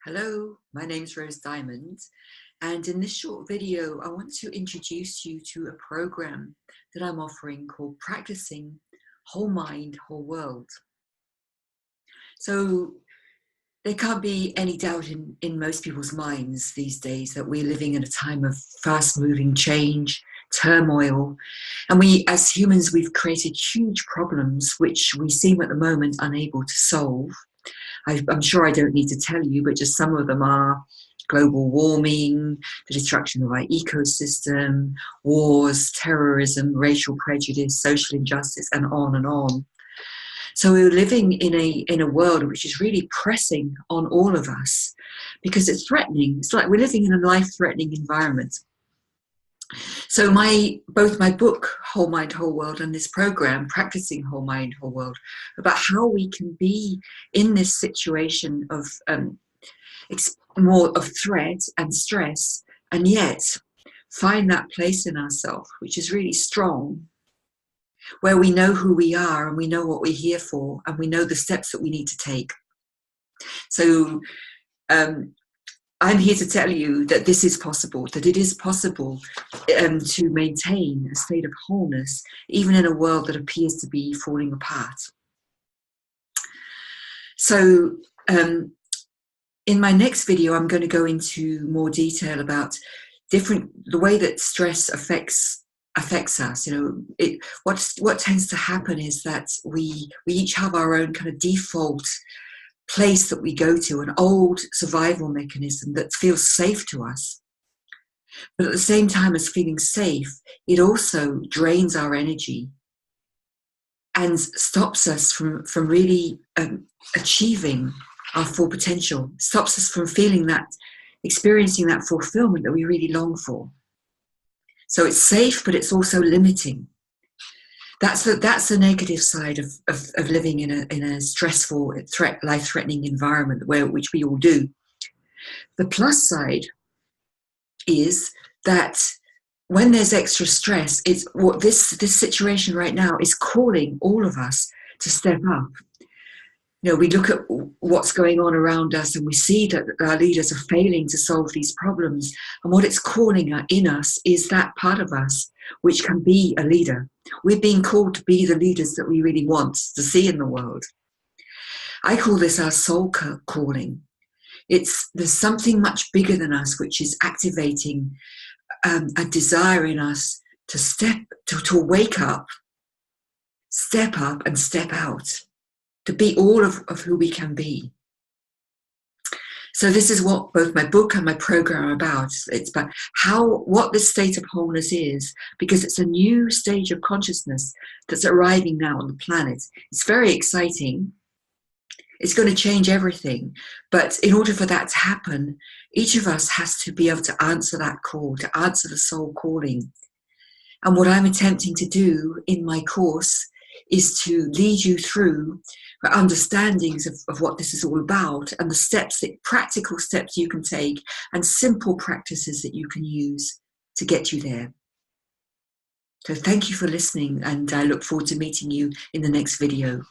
Hello, my name is Rose Diamond, and in this short video, I want to introduce you to a program that I'm offering called Practicing Whole Mind, Whole World. So there can't be any doubt in most people's minds these days that we're living in a time of fast-moving change, turmoil, and we, as humans, we've created huge problems which we seem at the moment unable to solve. I'm sure I don't need to tell you, but just some of them are global warming, the destruction of our ecosystem, wars, terrorism, racial prejudice, social injustice, and on and on. So we're living in a world which is really pressing on all of us because it's threatening. It's like we're living in a life-threatening environment. So both my book, Whole Mind, Whole World, and this program, Practicing Whole Mind, Whole World, about how we can be in this situation of more of threat and stress, and yet find that place in ourselves, which is really strong, where we know who we are and we know what we're here for, and we know the steps that we need to take. So I'm here to tell you that this is possible, that it is possible to maintain a state of wholeness, even in a world that appears to be falling apart. So in my next video, I'm going to go into more detail about the way that stress affects us. You know, what tends to happen is that we each have our own kind of default place that we go to, an old survival mechanism that feels safe to us. But at the same time as feeling safe, it also drains our energy and stops us from really achieving our full potential, stops us from experiencing that fulfillment that we really long for. So it's safe, but it's also limiting. That's the negative side of living in a stressful, life-threatening environment, which we all do. The plus side is that when there's extra stress, it's what this situation right now is calling all of us to step up. You know, we look at what's going on around us and we see that our leaders are failing to solve these problems. And what it's calling in us is that part of us which can be a leader. We're being called to be the leaders that we really want to see in the world. I call this our soul calling. There's something much bigger than us which is activating a desire in us to wake up, step up and step out, to be all of who we can be. So this is what both my book and my program are about. It's about what this state of wholeness is, because it's a new stage of consciousness that's arriving now on the planet. It's very exciting. It's going to change everything. But in order for that to happen, each of us has to be able to answer that call, to answer the soul calling. And what I'm attempting to do in my course is to lead you through understandings of what this is all about, and the practical steps you can take, and simple practices that you can use to get you there. So thank you for listening, and I look forward to meeting you in the next video.